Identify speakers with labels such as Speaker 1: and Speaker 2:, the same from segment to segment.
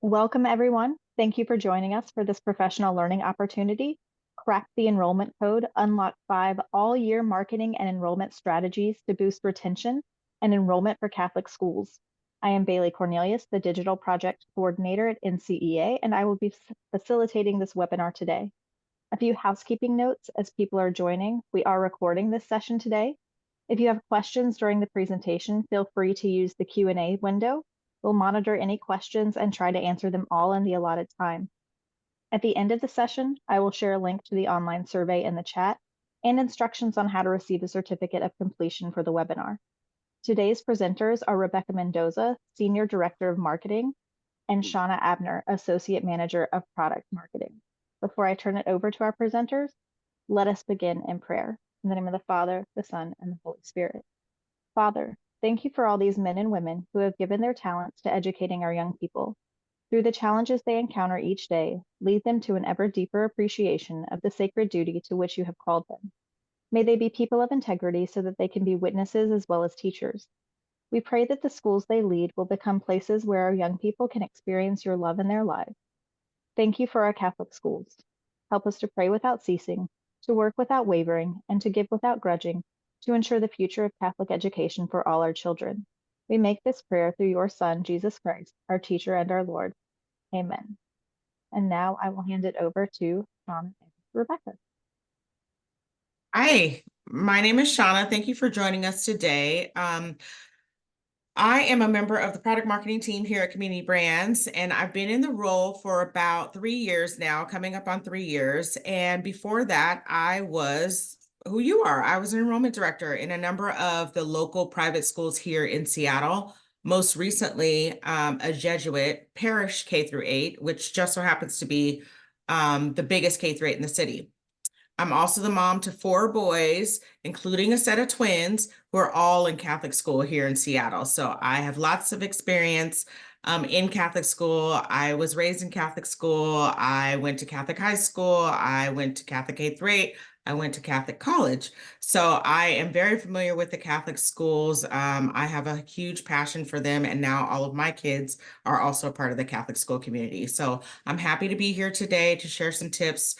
Speaker 1: Welcome, everyone. Thank you for joining us for this professional learning opportunity. Crack the Enrollment Code, unlock 5 all-year marketing and enrollment strategies to boost retention and enrollment for Catholic schools. I am Bailey Cornelius, the Digital Project Coordinator at NCEA, and I will be facilitating this webinar today. A few housekeeping notes as people are joining. We are recording this session today. If you have questions during the presentation, feel free to use the Q&A window. We'll monitor any questions and try to answer them all in the allotted time. At the end of the session, I will share a link to the online survey in the chat and instructions on how to receive a certificate of completion for the webinar. Today's presenters are Rebecca Mendoza, Senior Director of Marketing, and Shana Abner, Associate Manager of Product Marketing. Before I turn it over to our presenters, let us begin in prayer. In the name of the Father, the Son, and the Holy Spirit. Father, thank you for all these men and women who have given their talents to educating our young people. Through the challenges they encounter each day, lead them to an ever deeper appreciation of the sacred duty to which you have called them. May they be people of integrity so that they can be witnesses as well as teachers. We pray that the schools they lead will become places where our young people can experience your love in their lives. Thank you for our Catholic schools. Help us to pray without ceasing, to work without wavering, and to give without grudging, to ensure the future of Catholic education for all our children. We make this prayer through your Son, Jesus Christ, our teacher and our Lord. Amen. And now I will hand it over to Shauna and Rebecca.
Speaker 2: Hi, my name is Shana. Thank you for joining us today. I am a member of the product marketing team here at Community Brands, and I've been in the role for about 3 years now, coming up on 3 years. And before that, I was who you are. I was an enrollment director in a number of the local private schools here in Seattle. Most recently, a Jesuit parish K through 8, which just so happens to be the biggest K through 8 in the city. I'm also the mom to 4 boys, including a set of twins who are all in Catholic school here in Seattle. So I have lots of experience in Catholic school. I was raised in Catholic school. I went to Catholic high school. I went to Catholic K-8. I went to Catholic college. So I am very familiar with the Catholic schools. I have a huge passion for them. And now all of my kids are also a part of the Catholic school community. So I'm happy to be here today to share some tips.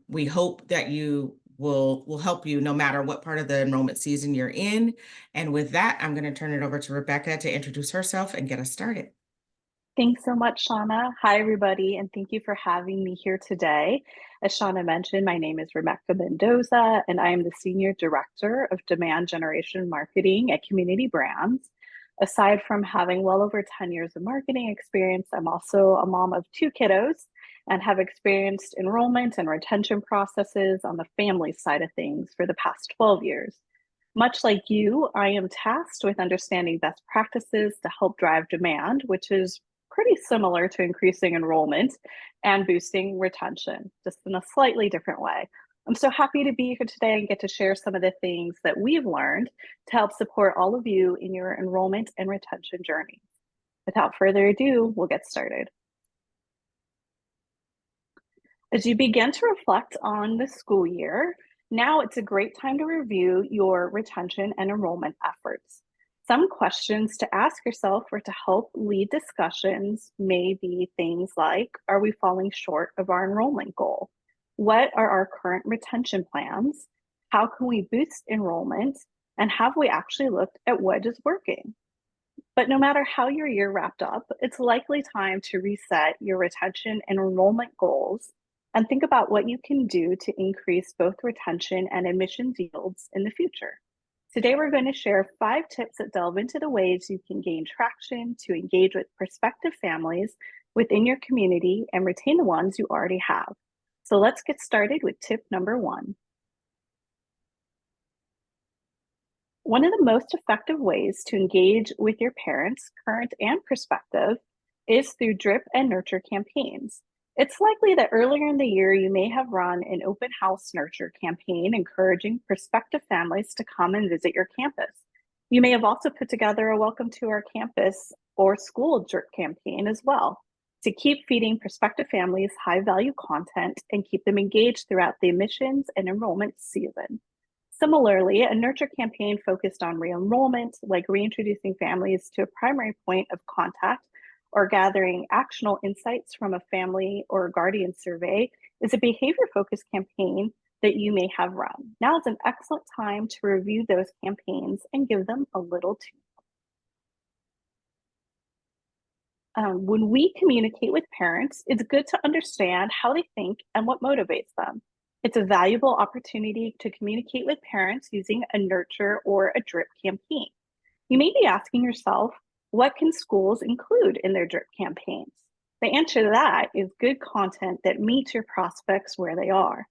Speaker 2: We hope that you will help you no matter what part of the enrollment season you're in. And with that, I'm going to turn it over to Rebecca to introduce herself and get us started.
Speaker 3: Thanks so much, Shauna. Hi, everybody, and thank you for having me here today. As Shauna mentioned, my name is Rebecca Mendoza, and I am the Senior Director of Demand Generation Marketing at Community Brands. Aside from having well over 10 years of marketing experience, I'm also a mom of 2 kiddos and have experienced enrollment and retention processes on the family side of things for the past 12 years. Much like you, I am tasked with understanding best practices to help drive demand, which is pretty similar to increasing enrollment and boosting retention, just in a slightly different way. I'm so happy to be here today and get to share some of the things that we've learned to help support all of you in your enrollment and retention journey. Without further ado, we'll get started. As you begin to reflect on the school year, now it's a great time to review your retention and enrollment efforts. Some questions to ask yourself or to help lead discussions may be things like, are we falling short of our enrollment goal? What are our current retention plans? How can we boost enrollment? And have we actually looked at what is working? But no matter how your year wrapped up, it's likely time to reset your retention and enrollment goals and think about what you can do to increase both retention and admissions yields in the future. Today, we're going to share 5 tips that delve into the ways you can gain traction to engage with prospective families within your community and retain the ones you already have. So let's get started with tip number 1. One of the most effective ways to engage with your parents, current and prospective, is through drip and nurture campaigns. It's likely that earlier in the year, you may have run an open house nurture campaign encouraging prospective families to come and visit your campus. You may have also put together a welcome to our campus or school drip campaign as well to keep feeding prospective families high value content and keep them engaged throughout the admissions and enrollment season. Similarly, a nurture campaign focused on re-enrollment, like reintroducing families to a primary point of contact, or gathering actionable insights from a family or guardian survey is a behavior-focused campaign that you may have run. Now is an excellent time to review those campaigns and give them a little tune. When we communicate with parents, it's good to understand how they think and what motivates them. It's a valuable opportunity to communicate with parents using a nurture or a drip campaign. You may be asking yourself, what can schools include in their drip campaigns? The answer to that is good content that meets your prospects where they are.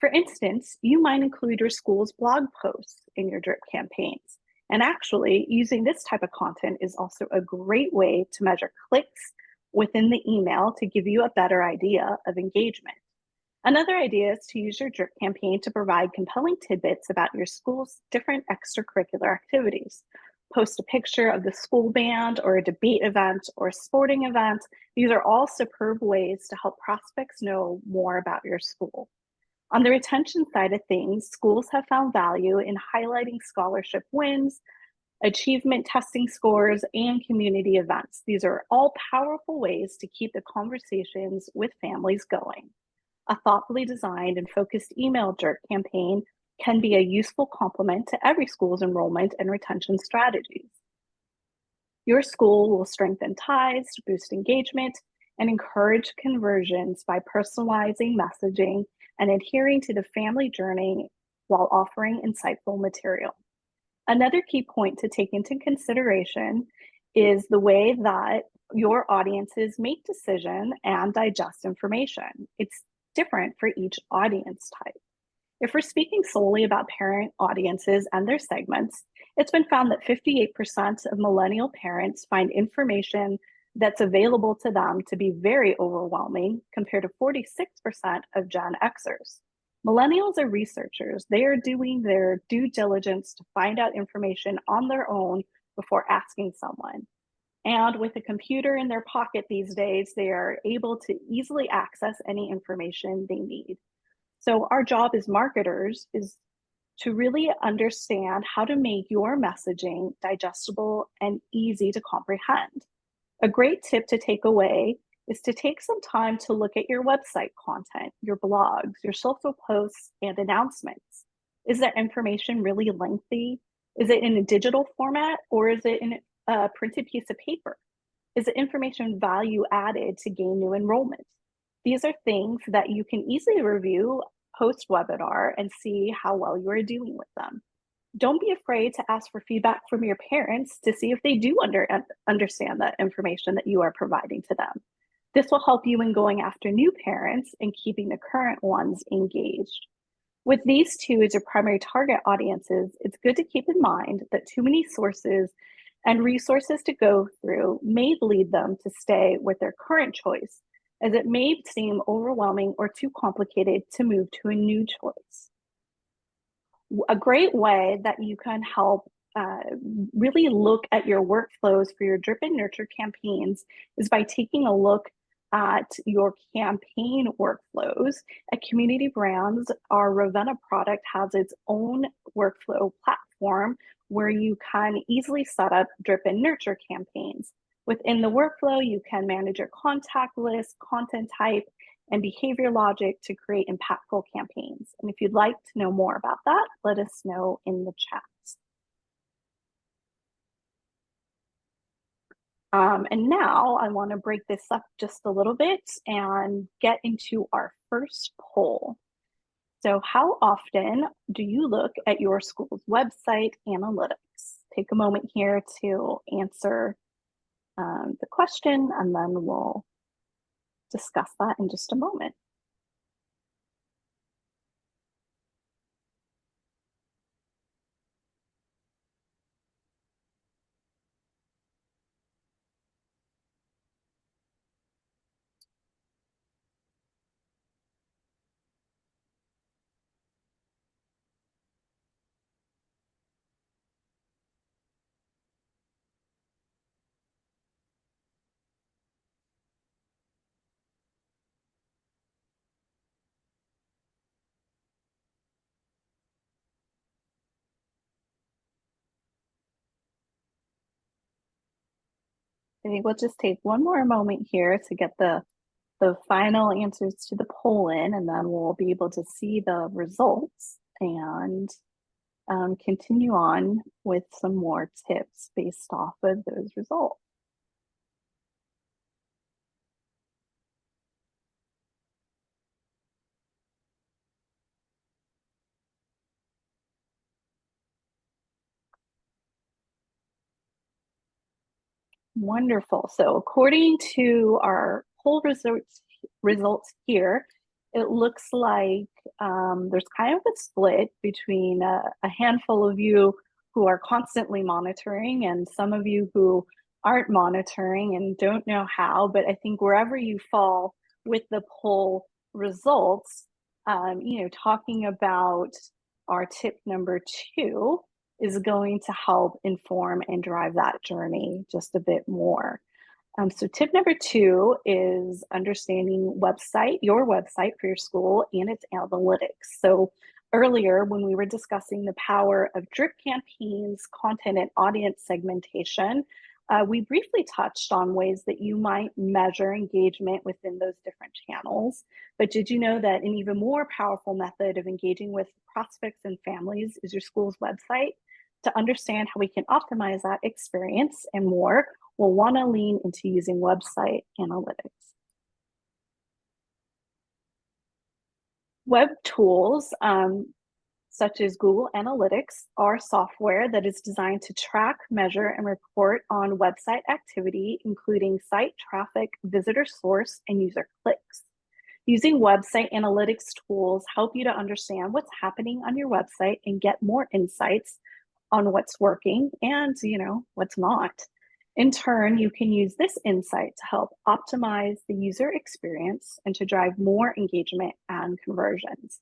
Speaker 3: For instance, you might include your school's blog posts in your drip campaigns. And actually, using this type of content is also a great way to measure clicks within the email to give you a better idea of engagement. Another idea is to use your drip campaign to provide compelling tidbits about your school's different extracurricular activities. Post a picture of the school band or a debate event or a sporting event. These are all superb ways to help prospects know more about your school. On the retention side of things, schools have found value in highlighting scholarship wins, achievement testing scores, and community events. These are all powerful ways to keep the conversations with families going. A thoughtfully designed and focused email drip campaign can be a useful complement to every school's enrollment and retention strategies. Your school will strengthen ties, boost engagement, and encourage conversions by personalizing messaging and adhering to the family journey while offering insightful material. Another key point to take into consideration is the way that your audiences make decisions and digest information. It's different for each audience type. If we're speaking solely about parent audiences and their segments, it's been found that 58% of millennial parents find information that's available to them to be very overwhelming compared to 46% of Gen Xers. Millennials are researchers. They are doing their due diligence to find out information on their own before asking someone. And with a computer in their pocket these days, they are able to easily access any information they need. So our job as marketers is to really understand how to make your messaging digestible and easy to comprehend. A great tip to take away is to take some time to look at your website content, your blogs, your social posts, and announcements. Is that information really lengthy? Is it in a digital format or is it in a printed piece of paper? Is the information value added to gain new enrollment? These are things that you can easily review post-webinar and see how well you are doing with them. Don't be afraid to ask for feedback from your parents to see if they do understand that information that you are providing to them. This will help you in going after new parents and keeping the current ones engaged. With these two as your primary target audiences, it's good to keep in mind that too many sources and resources to go through may lead them to stay with their current choice, as it may seem overwhelming or too complicated to move to a new choice. A great way that you can help really look at your workflows for your drip and nurture campaigns is by taking a look at your campaign workflows. At Community Brands, our Ravenna product has its own workflow platform where you can easily set up drip and nurture campaigns. Within the workflow, you can manage your contact list, content type, and behavior logic to create impactful campaigns. And if you'd like to know more about that, let us know in the chat. And now I want to break this up just a little bit and get into our first poll. So how often do you look at your school's website analytics? Take a moment here to answer the question, and then we'll discuss that in just a moment. Okay, we'll just take one more moment here to get the final answers to the poll in, and then we'll be able to see the results and continue on with some more tips based off of those results. Wonderful. So according to our poll results here, it looks like there's kind of a split between a handful of you who are constantly monitoring and some of you who aren't monitoring and don't know how. But I think wherever you fall with the poll results, talking about our tip number 2 is going to help inform and drive that journey just a bit more. So tip number 2 is understanding your website for your school and its analytics. So earlier when we were discussing the power of drip campaigns, content and audience segmentation, we briefly touched on ways that you might measure engagement within those different channels. But did you know that an even more powerful method of engaging with prospects and families is your school's website? To understand how we can optimize that experience and more, we'll want to lean into using website analytics. Web tools, such as Google Analytics, are software that is designed to track, measure, and report on website activity, including site traffic, visitor source, and user clicks. Using website analytics tools help you to understand what's happening on your website and get more insights on what's working and what's not. In turn, you can use this insight to help optimize the user experience and to drive more engagement and conversions.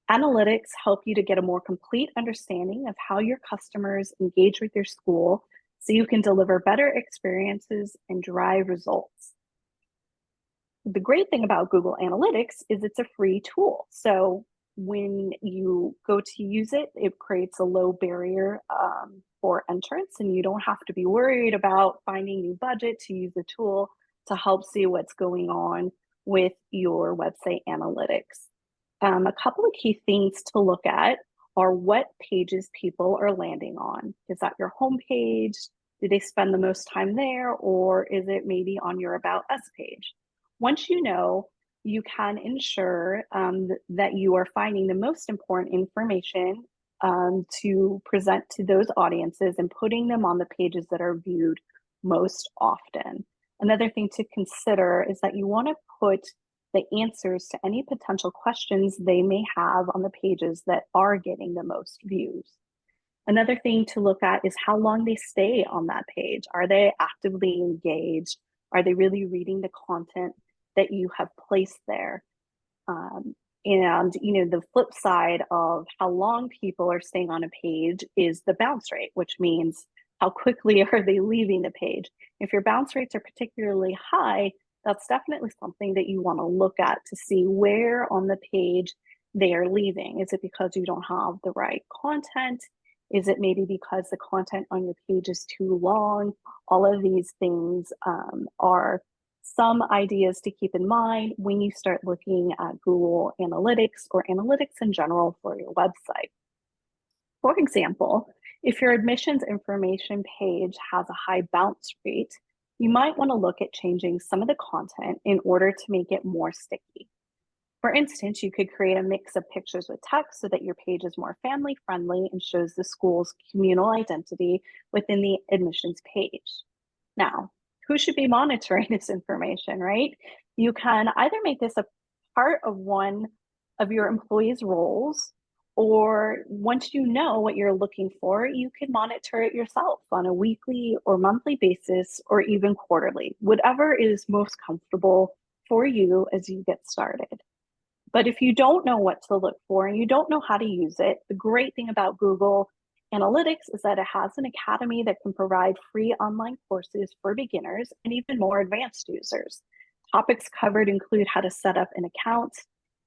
Speaker 3: Analytics help you to get a more complete understanding of how your customers engage with your school so you can deliver better experiences and drive results. The great thing about Google Analytics is it's a free tool. So when you go to use it, it creates a low barrier for entrance, and you don't have to be worried about finding new budget to use the tool to help see what's going on with your website analytics. A couple of key things to look at are what pages people are landing on. Is that your home page? Do they spend the most time there, or is it maybe on your About Us page? Once you know, you can ensure that you are finding the most important information to present to those audiences and putting them on the pages that are viewed most often. Another thing to consider is that you want to put the answers to any potential questions they may have on the pages that are getting the most views. Another thing to look at is how long they stay on that page. Are they actively engaged? Are they really reading the content that you have placed there? And the flip side of how long people are staying on a page is the bounce rate, which means how quickly are they leaving the page. If your bounce rates are particularly high, that's definitely something that you want to look at to see where on the page they are leaving. Is it because you don't have the right content? Is it maybe because the content on your page is too long? All of these things are some ideas to keep in mind when you start looking at Google Analytics or analytics in general for your website. For example, if your admissions information page has a high bounce rate, you might want to look at changing some of the content in order to make it more sticky. For instance, you could create a mix of pictures with text so that your page is more family friendly and shows the school's communal identity within the admissions page. Now, who should be monitoring this information, right? You can either make this a part of one of your employees' roles, or once you know what you're looking for, you can monitor it yourself on a weekly or monthly basis, or even quarterly, whatever is most comfortable for you as you get started. But if you don't know what to look for and you don't know how to use it, the great thing about Google Analytics is that it has an academy that can provide free online courses for beginners and even more advanced users. Topics covered include how to set up an account,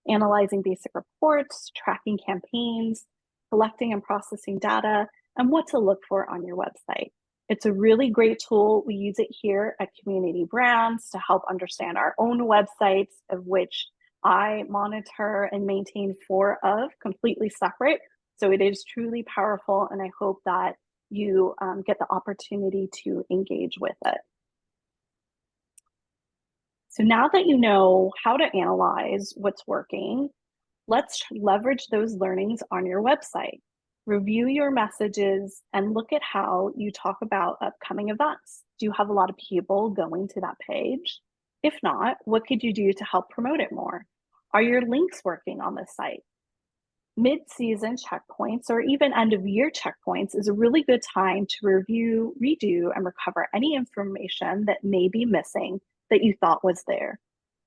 Speaker 3: analyzing basic reports, tracking campaigns, collecting and processing data, and what to look for on your website. It's a really great tool. We use it here at Community Brands to help understand our own websites, of which I monitor and maintain 4 of completely separate. So it is truly powerful, and I hope that you get the opportunity to engage with it. So now that you know how to analyze what's working, let's leverage those learnings on your website. Review your messages and look at how you talk about upcoming events. Do you have a lot of people going to that page? If not, what could you do to help promote it more? Are your links working on the site? Mid-season checkpoints or even end-of-year checkpoints is a really good time to review, redo, and recover any information that may be missing that you thought was there.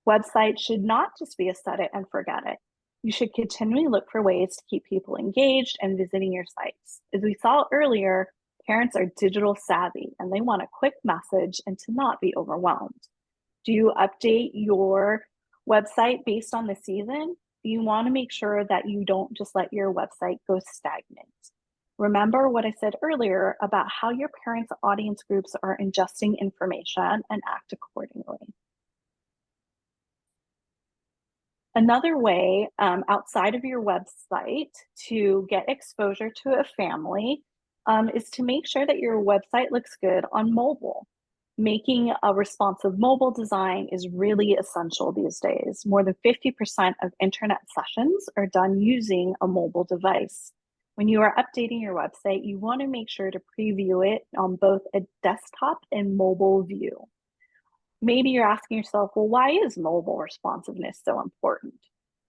Speaker 3: Websites should not just be a set it and forget it. You should continually look for ways to keep people engaged and visiting your sites. As we saw earlier, parents are digital savvy and they want a quick message and to not be overwhelmed. Do you update your website based on the season? You want to make sure that you don't just let your website go stagnant. Remember what I said earlier about how your parents' audience groups are ingesting information and act accordingly. Another way outside of your website to get exposure to a family is to make sure that your website looks good on mobile. Making a responsive mobile design is really essential these days. More than 50% of internet sessions are done using a mobile device. When you are updating your website, you want to make sure to preview it on both a desktop and mobile view. Maybe you're asking yourself, well, why is mobile responsiveness so important?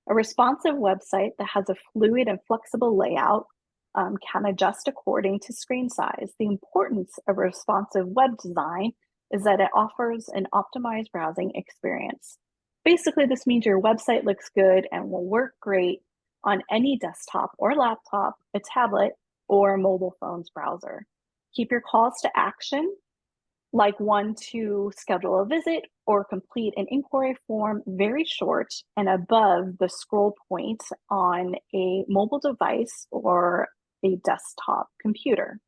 Speaker 3: A responsive website that has a fluid and flexible layout can adjust according to screen size. The importance of responsive web design is that it offers an optimized browsing experience. Basically, this means your website looks good and will work great on any desktop or laptop, a tablet, or a mobile phone's browser. Keep your calls to action, like one to schedule a visit or complete an inquiry form, very short and above the scroll point on a mobile device or a desktop computer.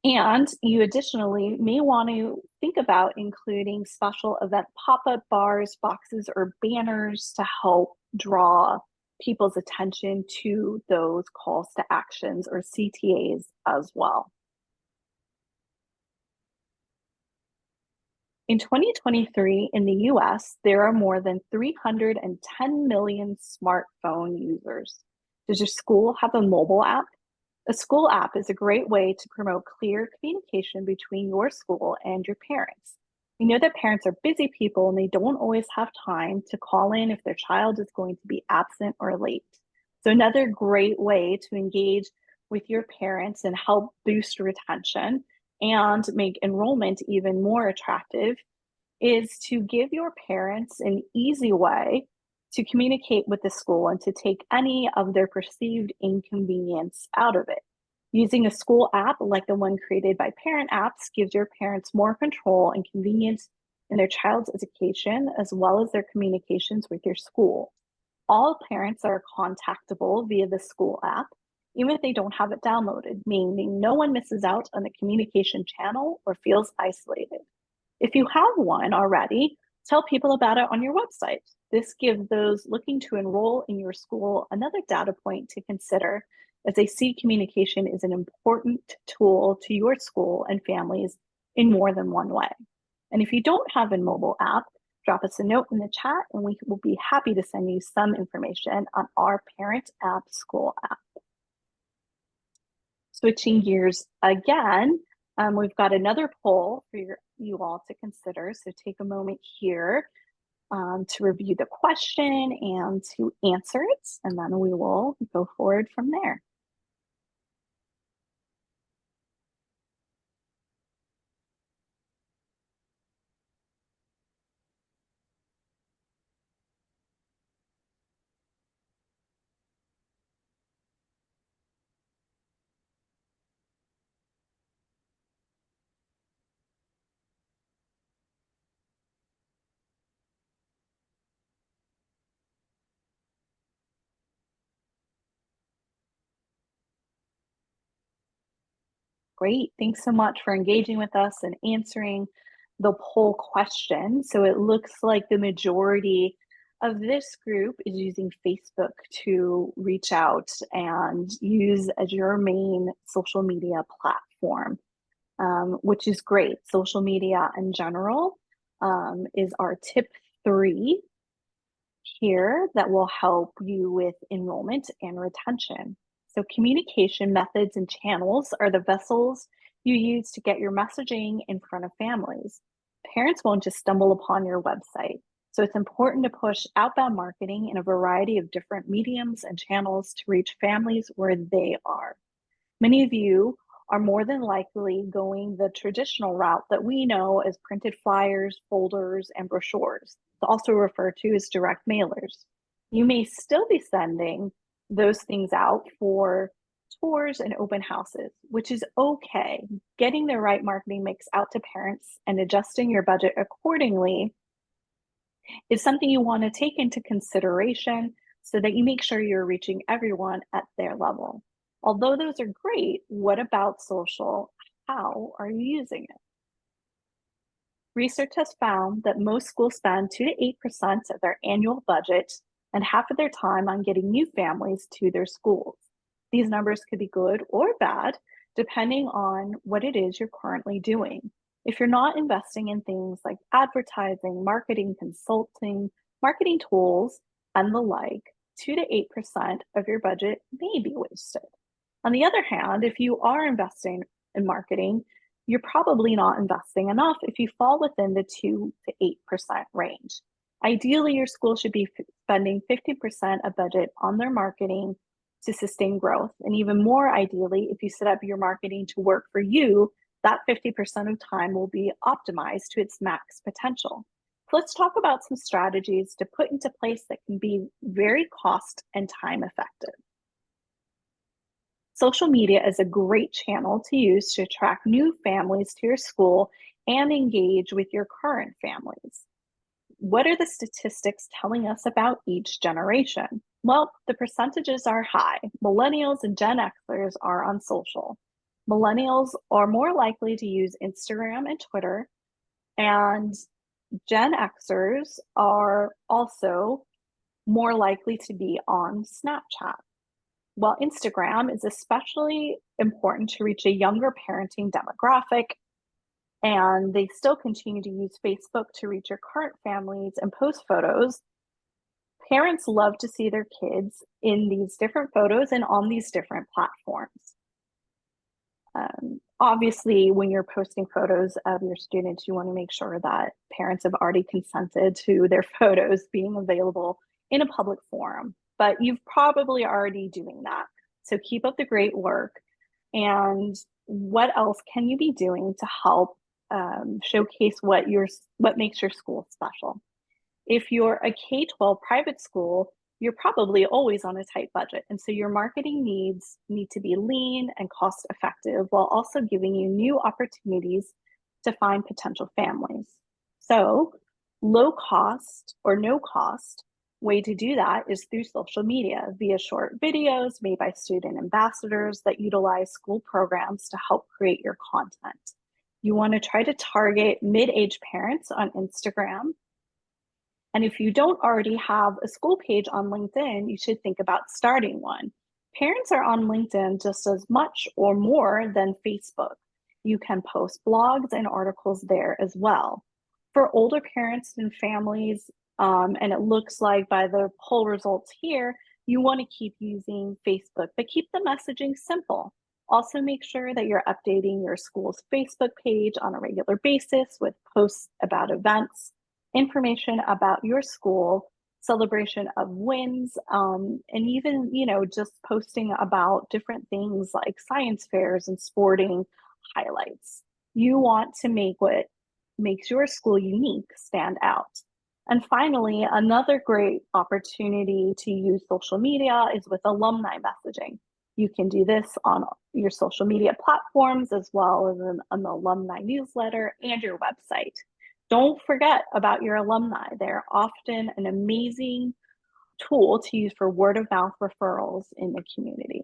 Speaker 3: And you additionally may want to think about including special event pop-up bars, boxes, or banners to help draw people's attention to those calls to actions or CTAs as well. In 2023 in the US, there are more than 310 million smartphone users. Does your school have a mobile app? A school app is a great way to promote clear communication between your school and your parents. We know that parents are busy people and they don't always have time to call in if their child is going to be absent or late. So another great way to engage with your parents and help boost retention and make enrollment even more attractive is to give your parents an easy way to communicate with the school and to take any of their perceived inconvenience out of it. Using a school app like the one created by Parent Apps gives your parents more control and convenience in their child's education as well as their communications with your school. All parents are contactable via the school app, even if they don't have it downloaded, meaning no one misses out on the communication channel or feels isolated. If you have one already, tell people about it on your website. This gives those looking to enroll in your school another data point to consider, as they see communication is an important tool to your school and families in more than one way. And if you don't have a mobile app, drop us a note in the chat and we will be happy to send you some information on our Parent App School app. Switching gears again, we've got another poll for you all to consider. So take a moment here to review the question and to answer it, and then we will go forward from there. Great. Thanks so much for engaging with us and answering the poll question. So it looks like the majority of this group is using Facebook to reach out and use as your main social media platform, which is great. Social media in general is our tip 3 here that will help you with enrollment and retention. So communication methods and channels are the vessels you use to get your messaging in front of families. Parents won't just stumble upon your website. So it's important to push outbound marketing in a variety of different mediums and channels to reach families where they are. Many of you are more than likely going the traditional route that we know as printed flyers, folders, and brochures. It's also referred to as direct mailers. You may still be sending those things out for tours and open houses, which is okay. Getting the right marketing mix out to parents and adjusting your budget accordingly is something you want to take into consideration so that you make sure you're reaching everyone at their level. Although those are great, what about social? How are you using it? Research has found that most schools spend 2 to 8% of their annual budget and half of their time on getting new families to their schools. These numbers could be good or bad, depending on what it is you're currently doing. If you're not investing in things like advertising, marketing, consulting, marketing tools, and the like, 2 to 8% of your budget may be wasted. On the other hand, if you are investing in marketing, you're probably not investing enough if you fall within the 2 to 8% range. Ideally, your school should be spending 50% of budget on their marketing to sustain growth. And even more ideally, if you set up your marketing to work for you, that 50% of time will be optimized to its max potential. So let's talk about some strategies to put into place that can be very cost and time effective. Social media is a great channel to use to attract new families to your school and engage with your current families. What are the statistics telling us about each generation? Well, the percentages are high. Millennials and Gen Xers are on social. Millennials are more likely to use Instagram and Twitter, and Gen Xers are also more likely to be on Snapchat. While Instagram is especially important to reach a younger parenting demographic, and they still continue to use Facebook to reach your current families and post photos, parents love to see their kids in these different photos and on these different platforms. Obviously, when you're posting photos of your students, you want to make sure that parents have already consented to their photos being available in a public forum, but you've probably already doing that. So keep up the great work. And what else can you be doing to help showcase what makes your school special? If you're a K-12 private school, you're probably always on a tight budget. And so your marketing needs need to be lean and cost effective while also giving you new opportunities to find potential families. So low cost or no cost way to do that is through social media via short videos made by student ambassadors that utilize school programs to help create your content. You want to try to target mid-age parents on Instagram. And if you don't already have a school page on LinkedIn, you should think about starting one. Parents are on LinkedIn just as much or more than Facebook. You can post blogs and articles there as well. For older parents and families, and it looks like by the poll results here, you want to keep using Facebook, but keep the messaging simple. Also make sure that you're updating your school's Facebook page on a regular basis with posts about events, information about your school, celebration of wins, and even, just posting about different things like science fairs and sporting highlights. You want to make what makes your school unique stand out. And finally, another great opportunity to use social media is with alumni messaging. You can do this on your social media platforms as well as an alumni newsletter and your website. Don't forget about your alumni. They're often an amazing tool to use for word of mouth referrals in the community.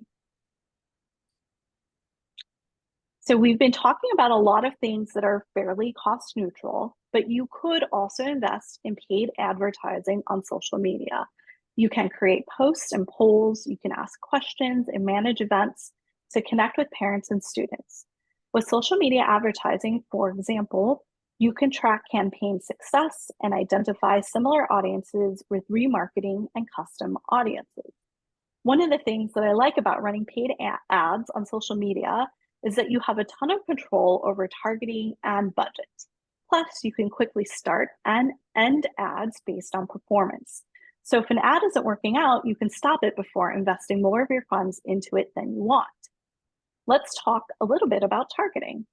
Speaker 3: So we've been talking about a lot of things that are fairly cost neutral, but you could also invest in paid advertising on social media. You can create posts and polls, you can ask questions and manage events to connect with parents and students. With social media advertising, for example, you can track campaign success and identify similar audiences with remarketing and custom audiences. One of the things that I like about running paid ads on social media is that you have a ton of control over targeting and budget. Plus, you can quickly start and end ads based on performance. So if an ad isn't working out, you can stop it before investing more of your funds into it than you want. Let's talk a little bit about targeting.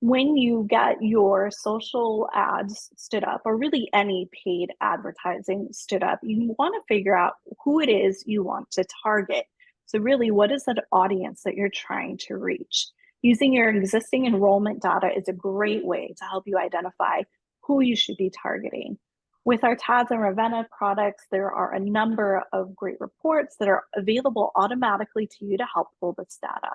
Speaker 3: When you get your social ads stood up, or really any paid advertising stood up, you want to figure out who it is you want to target. So really, what is that audience that you're trying to reach? Using your existing enrollment data is a great way to help you identify who you should be targeting. With our TADS and Ravenna products, there are a number of great reports that are available automatically to you to help pull this data.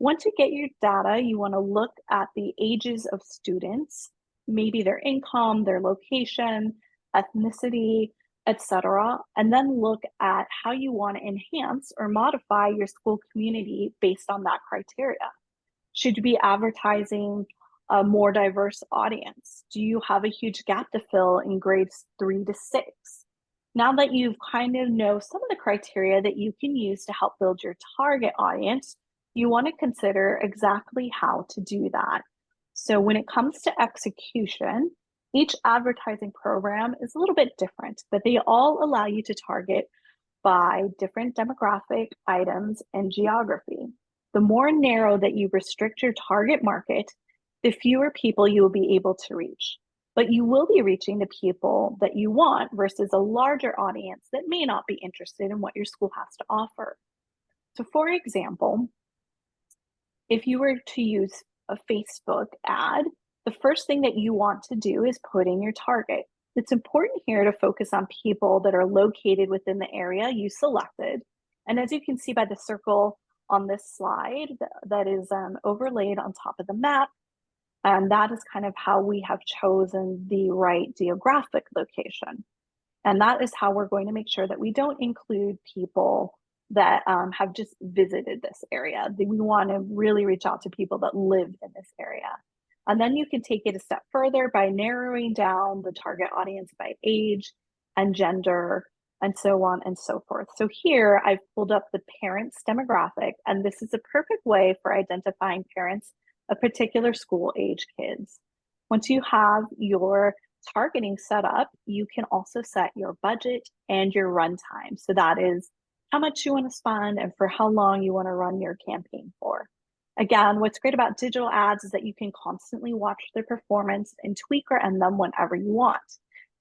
Speaker 3: Once you get your data, you want to look at the ages of students, maybe their income, their location, ethnicity, etc., and then look at how you want to enhance or modify your school community based on that criteria. Should you be advertising a more diverse audience? Do you have a huge gap to fill in grades 3 to 6? Now that you've kind of know some of the criteria that you can use to help build your target audience, you want to consider exactly how to do that. So when it comes to execution, each advertising program is a little bit different, but they all allow you to target by different demographic items and geography. The more narrow that you restrict your target market, the fewer people you will be able to reach. But you will be reaching the people that you want versus a larger audience that may not be interested in what your school has to offer. So for example, if you were to use a Facebook ad, the first thing that you want to do is put in your target. It's important here to focus on people that are located within the area you selected. And as you can see by the circle on this slide that is overlaid on top of the map, that is kind of how we have chosen the right geographic location. And that is how we're going to make sure that we don't include people that have just visited this area. We want to really reach out to people that live in this area. And then you can take it a step further by narrowing down the target audience by age and gender and so on and so forth. So here I've pulled up the parents demographic, and this is a perfect way for identifying parents of particular school age kids. Once you have your targeting set up, you can also set your budget and your runtime. So that is how much you want to spend and for how long you want to run your campaign for. Again, what's great about digital ads is that you can constantly watch their performance and tweak or end them whenever you want.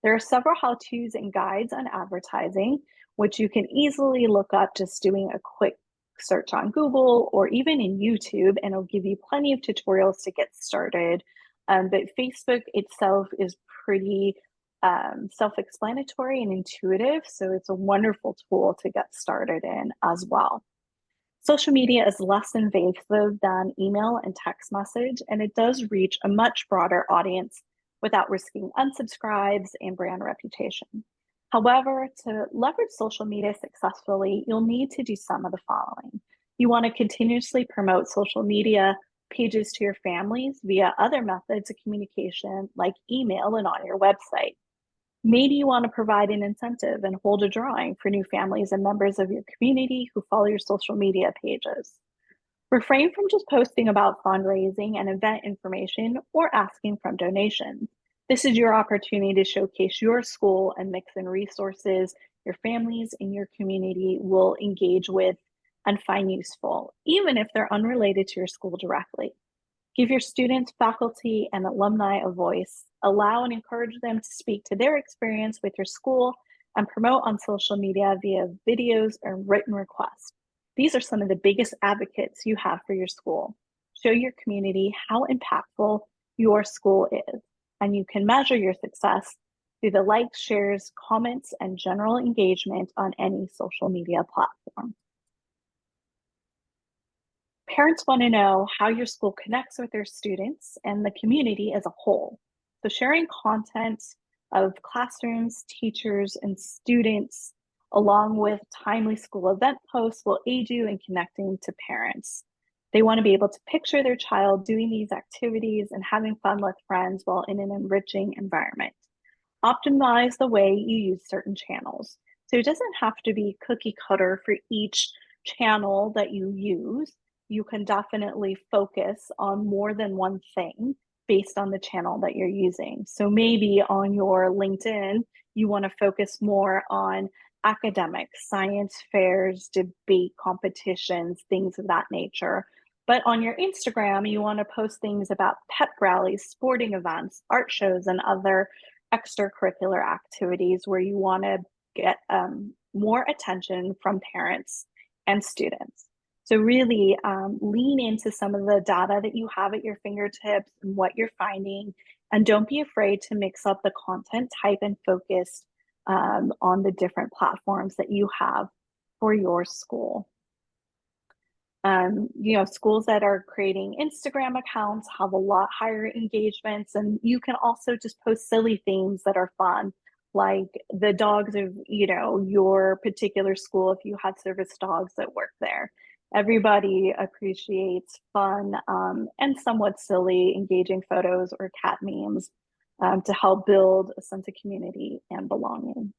Speaker 3: There are several how-tos and guides on advertising, which you can easily look up just doing a quick search on Google or even in YouTube, and it'll give you plenty of tutorials to get started. But Facebook itself is pretty self-explanatory and intuitive, so it's a wonderful tool to get started in as well. Social media is less invasive than email and text message, and it does reach a much broader audience without risking unsubscribes and brand reputation. However, to leverage social media successfully, you'll need to do some of the following. You want to continuously promote social media pages to your families via other methods of communication like email and on your website. Maybe you want to provide an incentive and hold a drawing for new families and members of your community who follow your social media pages. Refrain from just posting about fundraising and event information or asking from donations. This is your opportunity to showcase your school and mix in resources your families in your community will engage with and find useful, even if they're unrelated to your school directly. Give your students, faculty, and alumni a voice. Allow and encourage them to speak to their experience with your school and promote on social media via videos or written requests. These are some of the biggest advocates you have for your school. Show your community how impactful your school is, and you can measure your success through the likes, shares, comments, and general engagement on any social media platform. Parents want to know how your school connects with their students and the community as a whole. So sharing content of classrooms, teachers, and students, along with timely school event posts, will aid you in connecting to parents. They want to be able to picture their child doing these activities and having fun with friends while in an enriching environment. Optimize the way you use certain channels. So it doesn't have to be cookie cutter for each channel that you use. You can definitely focus on more than one thing based on the channel that you're using. So maybe on your LinkedIn, you want to focus more on academics, science fairs, debate competitions, things of that nature. But on your Instagram, you want to post things about pep rallies, sporting events, art shows, and other extracurricular activities where you want to get more attention from parents and students. So really lean into some of the data that you have at your fingertips and what you're finding, and don't be afraid to mix up the content type and focus on the different platforms that you have for your school. Schools that are creating Instagram accounts have a lot higher engagements, and you can also just post silly things that are fun, like the dogs of, your particular school, if you had service dogs that work there. Everybody appreciates fun and somewhat silly, engaging photos or cat memes to help build a sense of community and belonging.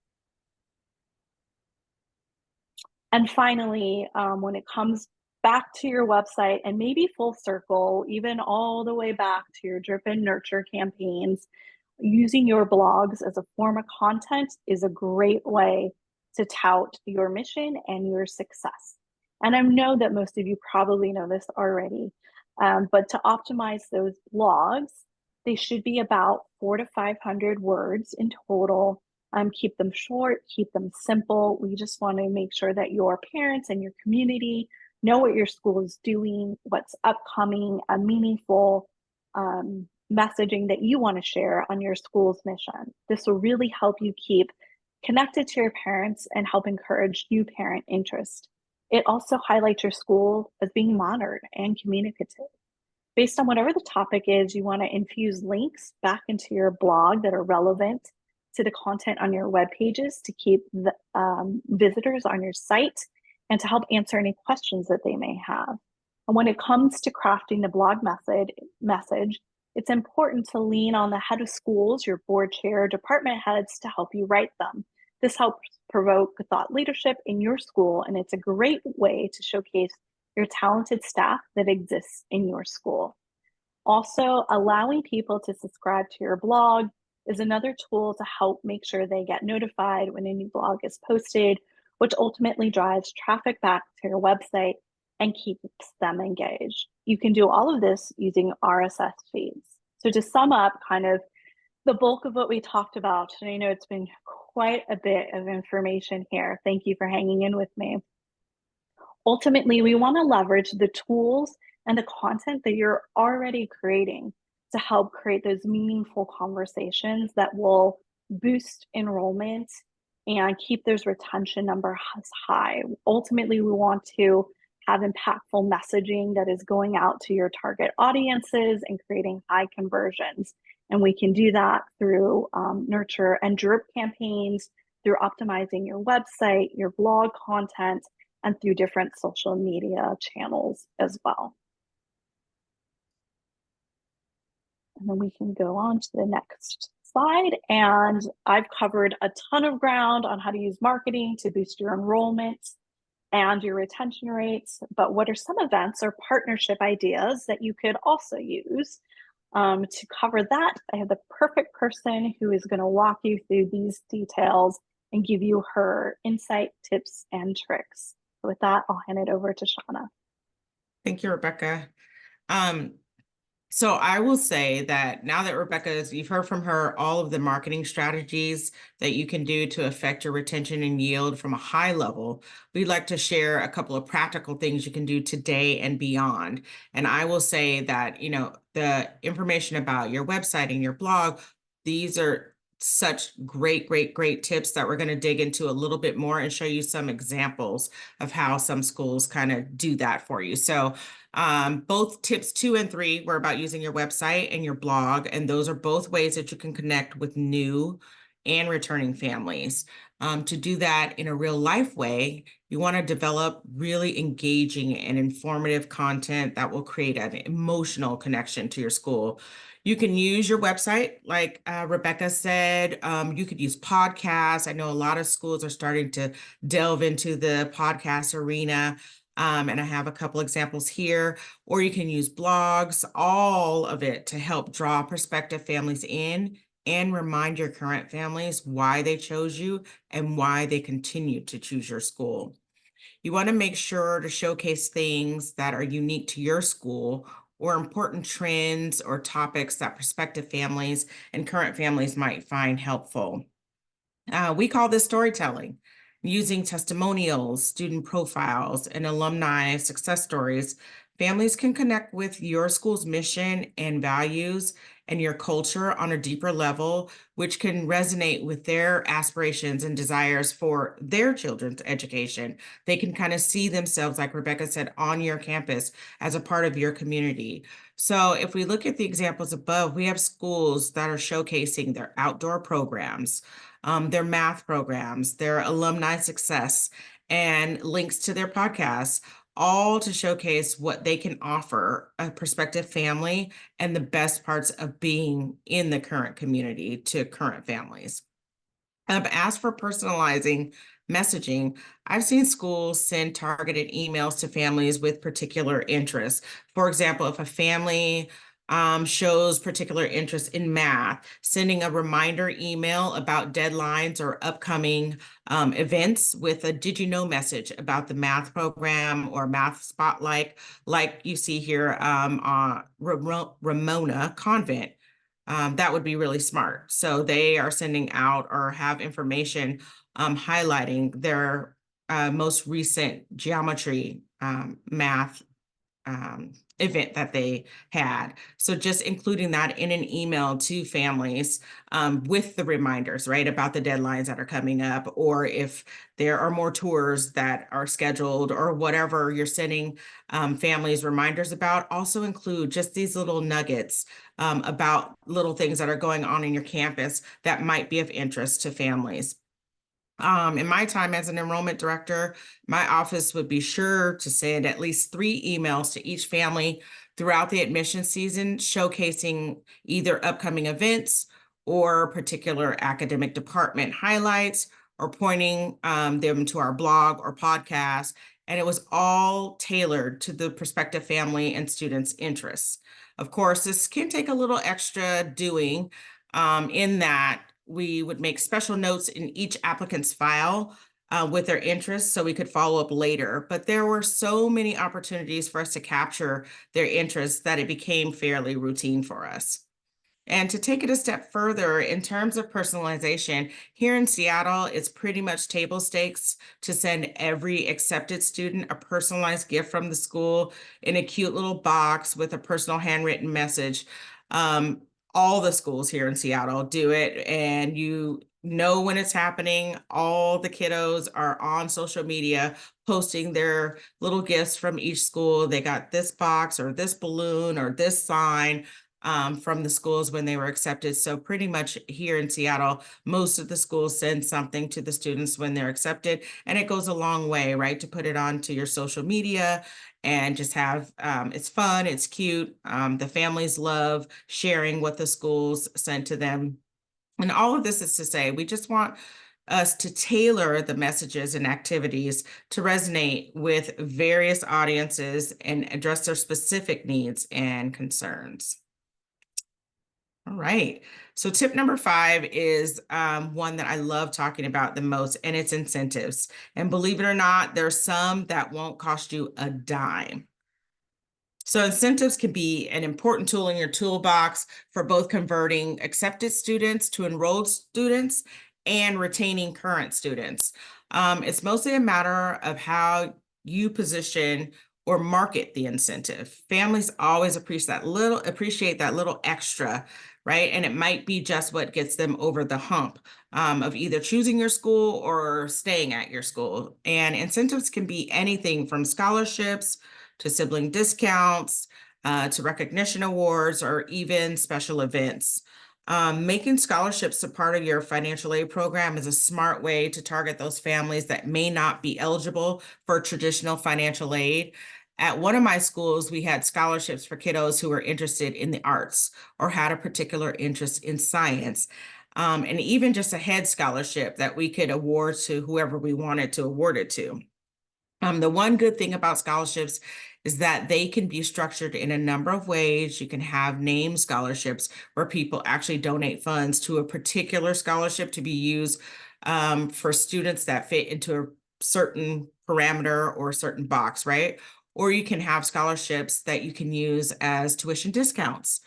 Speaker 3: And finally, when it comes back to your website and maybe full circle, even all the way back to your drip and nurture campaigns, using your blogs as a form of content is a great way to tout your mission and your success. And I know that most of you probably know this already, but to optimize those blogs, they should be about 400 to 500 words in total. Keep them short, keep them simple. We just want to make sure that your parents and your community know what your school is doing, what's upcoming, a meaningful messaging that you want to share on your school's mission. This will really help you keep connected to your parents and help encourage new parent interest. It also highlights your school as being modern and communicative. Based on whatever the topic is, you want to infuse links back into your blog that are relevant to the content on your web pages to keep the visitors on your site and to help answer any questions that they may have. And when it comes to crafting the blog message, it's important to lean on the head of schools, your board chair, department heads to help you write them. This helps provoke thought leadership in your school, and it's a great way to showcase your talented staff that exists in your school. Also, allowing people to subscribe to your blog is another tool to help make sure they get notified when a new blog is posted, which ultimately drives traffic back to your website and keeps them engaged. You can do all of this using RSS feeds. So to sum up kind of the bulk of what we talked about, and I know it's been quite a bit of information here. Thank you for hanging in with me. Ultimately, we want to leverage the tools and the content that you're already creating to help create those meaningful conversations that will boost enrollment and keep those retention numbers high. Ultimately, we want to have impactful messaging that is going out to your target audiences and creating high conversions. And we can do that through nurture and drip campaigns, through optimizing your website, your blog content, and through different social media channels as well. And then we can go on to the next slide. And I've covered a ton of ground on how to use marketing to boost your enrollment and your retention rates. But what are some events or partnership ideas that you could also use? To cover that, I have the perfect person who is going to walk you through these details and give you her insight, tips, and tricks. With that, I'll hand it over to Shana.
Speaker 2: Thank you, Rebecca. So I will say that now that you've heard from her all of the marketing strategies that you can do to affect your retention and yield from a high level, we'd like to share a couple of practical things you can do today and beyond. And I will say that, the information about your website and your blog, these are such great tips that we're going to dig into a little bit more and show you some examples of how some schools kind of do that for you. So Both tips 2 and 3 were about using your website and your blog, and those are both ways that you can connect with new and returning families. To do that in a real life way, you want to develop really engaging and informative content that will create an emotional connection to your school. You can use your website, like Rebecca said. You could use podcasts. I know a lot of schools are starting to delve into the podcast arena. And I have a couple examples here. Or you can use blogs, all of it to help draw prospective families in and remind your current families why they chose you and why they continue to choose your school. You want to make sure to showcase things that are unique to your school or important trends or topics that prospective families and current families might find helpful. We call this storytelling. Using testimonials, student profiles, and alumni success stories, families can connect with your school's mission and values and your culture on a deeper level, which can resonate with their aspirations and desires for their children's education. They can kind of see themselves, like Rebecca said, on your campus as a part of your community. So if we look at the examples above, we have schools that are showcasing their outdoor programs, their math programs, their alumni success, and links to their podcasts, all to showcase what they can offer a prospective family and the best parts of being in the current community to current families. As for personalizing messaging, I've seen schools send targeted emails to families with particular interests. For example, if a family shows particular interest in math, sending a reminder email about deadlines or upcoming events with a did you know message about the math program or math spotlight, like you see here on Ramona Convent. That would be really smart. So they are sending out or have information highlighting their most recent geometry math event that they had. So just including that in an email to families with the reminders, right, about the deadlines that are coming up, or if there are more tours that are scheduled or whatever you're sending families reminders about, also include just these little nuggets about little things that are going on in your campus that might be of interest to families. In my time as an enrollment director, my office would be sure to send at least 3 emails to each family throughout the admission season, showcasing either upcoming events or particular academic department highlights, or pointing them to our blog or podcast. And it was all tailored to the prospective family and students' interests. Of course, this can take a little extra doing in that we would make special notes in each applicant's file with their interests so we could follow up later. But there were so many opportunities for us to capture their interests that it became fairly routine for us. And to take it a step further, in terms of personalization, here in Seattle, it's pretty much table stakes to send every accepted student a personalized gift from the school in a cute little box with a personal handwritten message. All the schools here in Seattle do it, and you know when it's happening. All the kiddos are on social media posting their little gifts from each school. They got this box or this balloon or this sign from the schools when they were accepted. So pretty much here in Seattle, most of the schools send something to the students when they're accepted, and it goes a long way, right, to put it onto your social media and just have, it's fun, it's cute. The families love sharing what the schools sent to them. And all of this is to say, we just want us to tailor the messages and activities to resonate with various audiences and address their specific needs and concerns. All right. So tip number 5 is one that I love talking about the most, and it's incentives. And believe it or not, there's some that won't cost you a dime. So incentives can be an important tool in your toolbox for both converting accepted students to enrolled students and retaining current students. It's mostly a matter of how you position or market the incentive. Families always appreciate that little extra, right? And it might be just what gets them over the hump of either choosing your school or staying at your school. And incentives can be anything from scholarships to sibling discounts, to recognition awards, or even special events. Making scholarships a part of your financial aid program is a smart way to target those families that may not be eligible for traditional financial aid. At one of my schools, we had scholarships for kiddos who were interested in the arts or had a particular interest in science. And even just a head scholarship that we could award to whoever we wanted to award it to. The one good thing about scholarships is that they can be structured in a number of ways. You can have named scholarships where people actually donate funds to a particular scholarship to be used for students that fit into a certain parameter or a certain box, right? Or you can have scholarships that you can use as tuition discounts.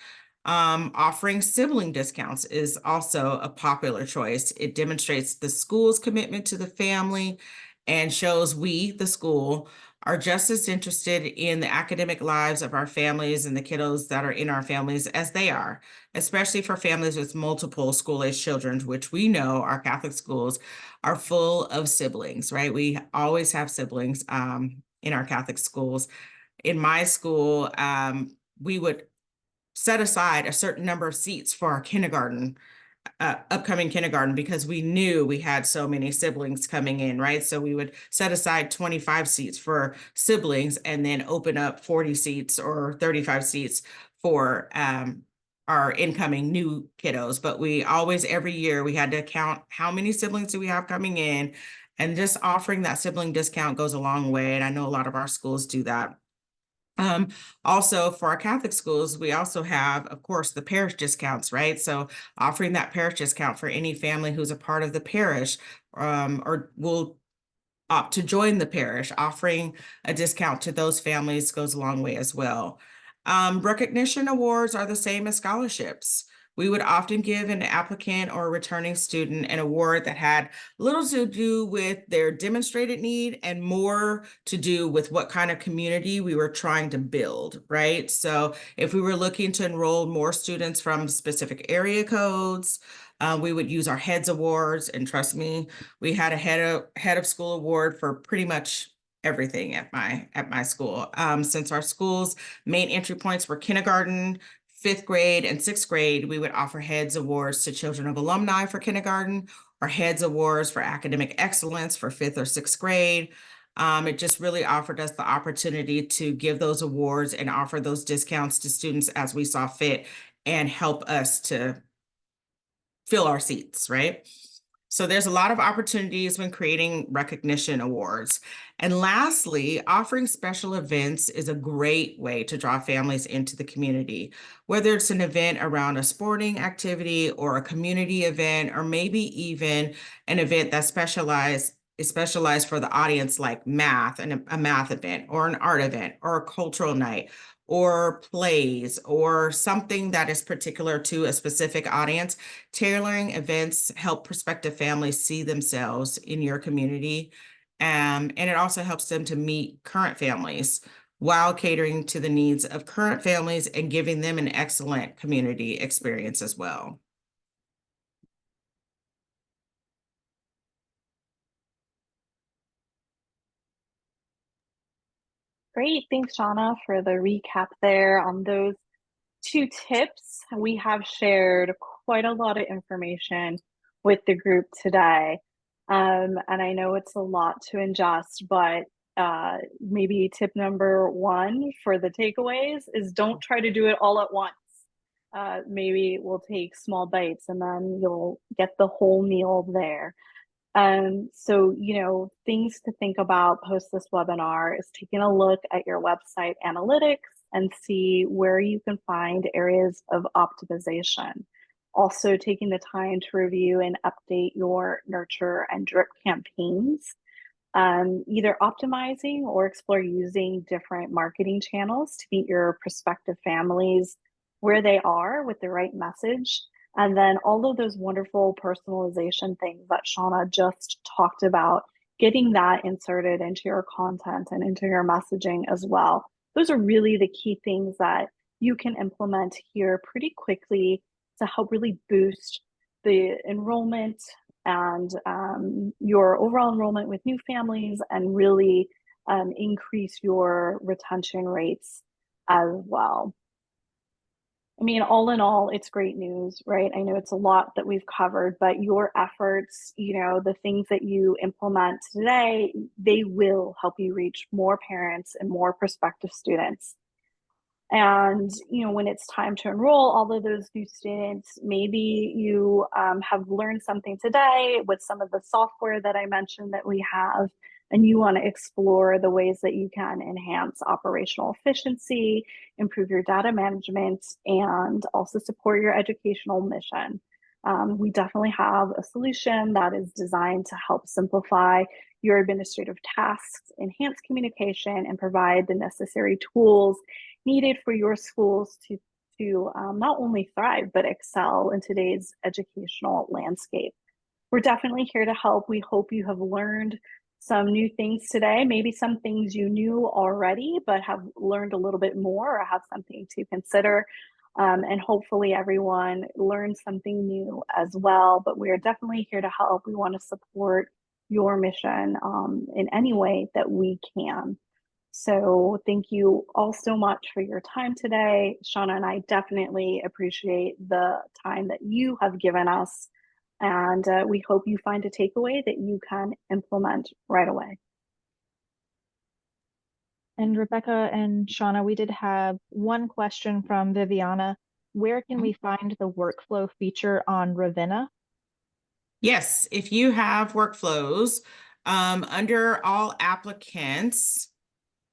Speaker 2: Offering sibling discounts is also a popular choice. It demonstrates the school's commitment to the family and shows we, the school, are just as interested in the academic lives of our families and the kiddos that are in our families as they are, especially for families with multiple school-age children, which we know our Catholic schools are full of siblings, right? We always have siblings in our Catholic schools. In my school, we would set aside a certain number of seats for our kindergarten, upcoming kindergarten, because we knew we had so many siblings coming in, right? So we would set aside 25 seats for siblings and then open up 40 seats or 35 seats for our incoming new kiddos. But we always, every year, we had to count how many siblings do we have coming in, and just offering that sibling discount goes a long way. And I know a lot of our schools do that. Also for our Catholic schools, we also have, of course, the parish discounts, right? So offering that parish discount for any family who's a part of the parish, or will opt to join the parish, offering a discount to those families goes a long way as well. Recognition awards are the same as scholarships. We would often give an applicant or a returning student an award that had little to do with their demonstrated need and more to do with what kind of community we were trying to build, right? So if we were looking to enroll more students from specific area codes, we would use our heads awards, and trust me, we had a head of school award for pretty much everything at my school. Since our school's main entry points were kindergarten, 5th grade, and 6th grade, we would offer heads awards to children of alumni for kindergarten, or heads awards for academic excellence for 5th or 6th grade. It just really offered us the opportunity to give those awards and offer those discounts to students as we saw fit and help us to fill our seats, right? So there's a lot of opportunities when creating recognition awards. And lastly, offering special events is a great way to draw families into the community, whether it's an event around a sporting activity or a community event, or maybe even an event that's specialized for the audience, like math and a math event or an art event or a cultural night or plays or something that is particular to a specific audience. Tailoring events help prospective families see themselves in your community. And it also helps them to meet current families while catering to the needs of current families and giving them an excellent community experience as well.
Speaker 3: Great. Thanks, Shana, for the recap there on those 2 tips. We have shared quite a lot of information with the group today. And I know it's a lot to ingest, but maybe tip number 1 for the takeaways is don't try to do it all at once. Maybe we'll take small bites and then you'll get the whole meal there. So, things to think about post this webinar is taking a look at your website analytics and see where you can find areas of optimization. Also taking the time to review and update your nurture and drip campaigns. Either optimizing or explore using different marketing channels to meet your prospective families where they are with the right message. And then all of those wonderful personalization things that Shana just talked about, getting that inserted into your content and into your messaging as well. Those are really the key things that you can implement here pretty quickly to help really boost the enrollment and your overall enrollment with new families, and really increase your retention rates as well. I mean, all in all, it's great news, right? I know it's a lot that we've covered, but your efforts, the things that you implement today, they will help you reach more parents and more prospective students. And, when it's time to enroll all of those new students, maybe you have learned something today with some of the software that I mentioned that we have, and you want to explore the ways that you can enhance operational efficiency, improve your data management, and also support your educational mission. We definitely have a solution that is designed to help simplify your administrative tasks, enhance communication, and provide the necessary tools needed for your schools to not only thrive, but excel in today's educational landscape. We're definitely here to help. We hope you have learned some new things today, maybe some things you knew already, but have learned a little bit more or have something to consider. And hopefully everyone learned something new as well, but we're definitely here to help. We want to support your mission in any way that we can. So thank you all so much for your time today. Shana and I definitely appreciate the time that you have given us. And we hope you find a takeaway that you can implement right away.
Speaker 1: And Rebecca and Shana, we did have one question from Viviana. Where can we find the workflow feature on Ravenna?
Speaker 2: Yes, if you have workflows, under all applicants,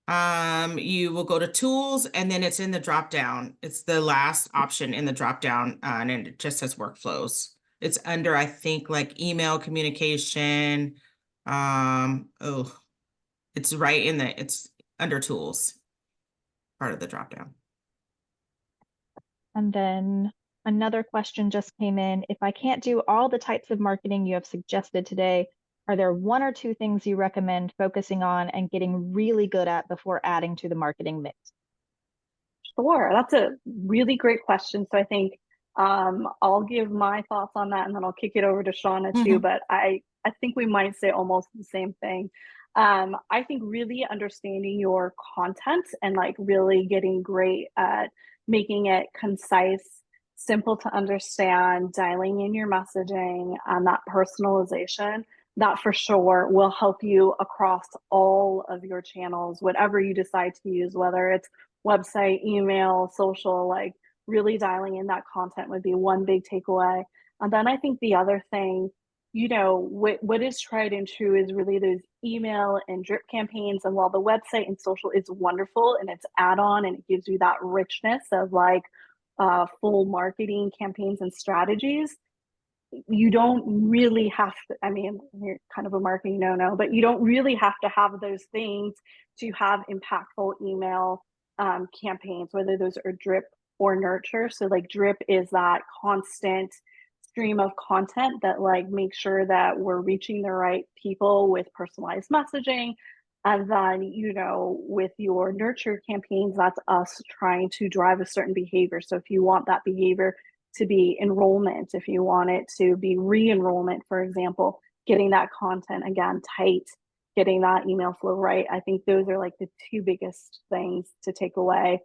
Speaker 2: you will go to tools and then it's in the drop down. It's the last option in the drop down, and it just says workflows. It's under, I think, like email communication. It's right in it's under tools, part of the drop down.
Speaker 1: And then another question just came in. If I can't do all the types of marketing you have suggested today, are there one or two things you recommend focusing on and getting really good at before adding to the marketing mix?
Speaker 3: Sure, that's a really great question. So I think I'll give my thoughts on that and then I'll kick it over to Shana too, but I think we might say almost the same thing. I think really understanding your content and like really getting great at making it concise, simple to understand, dialing in your messaging and that personalization, that for sure will help you across all of your channels, whatever you decide to use, whether it's website, email, social, like really dialing in that content would be one big takeaway. And then I think the other thing, what is tried and true is really those email and drip campaigns. And while the website and social is wonderful and it's add-on and it gives you that richness of like full marketing campaigns and strategies, you don't really have to, I mean, you're kind of a marketing no-no, but you don't really have to have those things to have impactful email campaigns, whether those are drip or nurture. So like drip is that constant stream of content that like makes sure that we're reaching the right people with personalized messaging. And then, with your nurture campaigns, that's us trying to drive a certain behavior. So if you want that behavior to be enrollment, if you want it to be re-enrollment, for example, getting that content again tight, getting that email flow right. I think those are like the two biggest things to take away,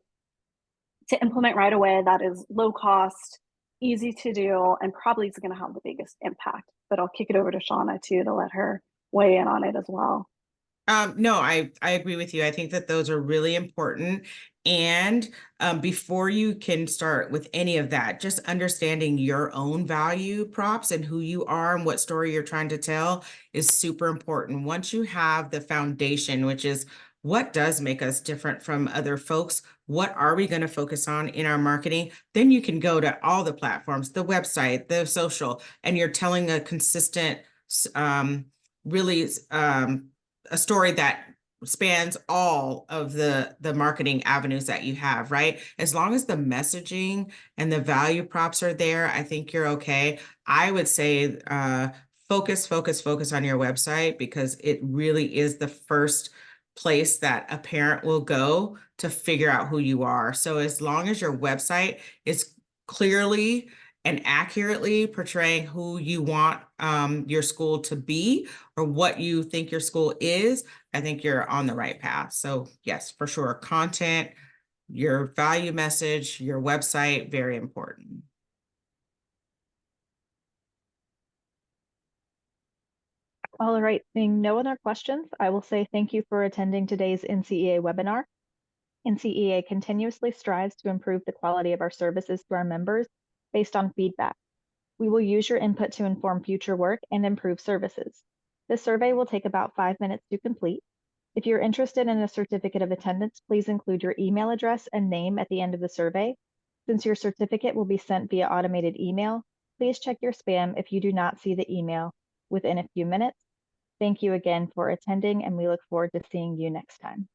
Speaker 3: to implement right away. That is low cost, easy to do, and probably is going to have the biggest impact. But I'll kick it over to Shana too to let her weigh in on it as well.
Speaker 2: No, I agree with you. I think that those are really important. And before you can start with any of that, just understanding your own value props and who you are and what story you're trying to tell is super important. Once you have the foundation, which is what does make us different from other folks, what are we going to focus on in our marketing, then you can go to all the platforms, the website, the social, and you're telling a consistent, really a story that spans all of the marketing avenues that you have, right? As long as the messaging and the value props are there, I think you're okay. I would say focus on your website, because it really is the first place that a parent will go to figure out who you are. So as long as your website is clearly and accurately portraying who you want your school to be or what you think your school is, I think you're on the right path. So yes, for sure. Content, your value message, your website, very important.
Speaker 1: All right, seeing no other questions, I will say thank you for attending today's NCEA webinar. NCEA continuously strives to improve the quality of our services to our members based on feedback. We will use your input to inform future work and improve services. This survey will take about 5 minutes to complete. If you're interested in a certificate of attendance, please include your email address and name at the end of the survey. Since your certificate will be sent via automated email, please check your spam if you do not see the email within a few minutes. Thank you again for attending, and we look forward to seeing you next time.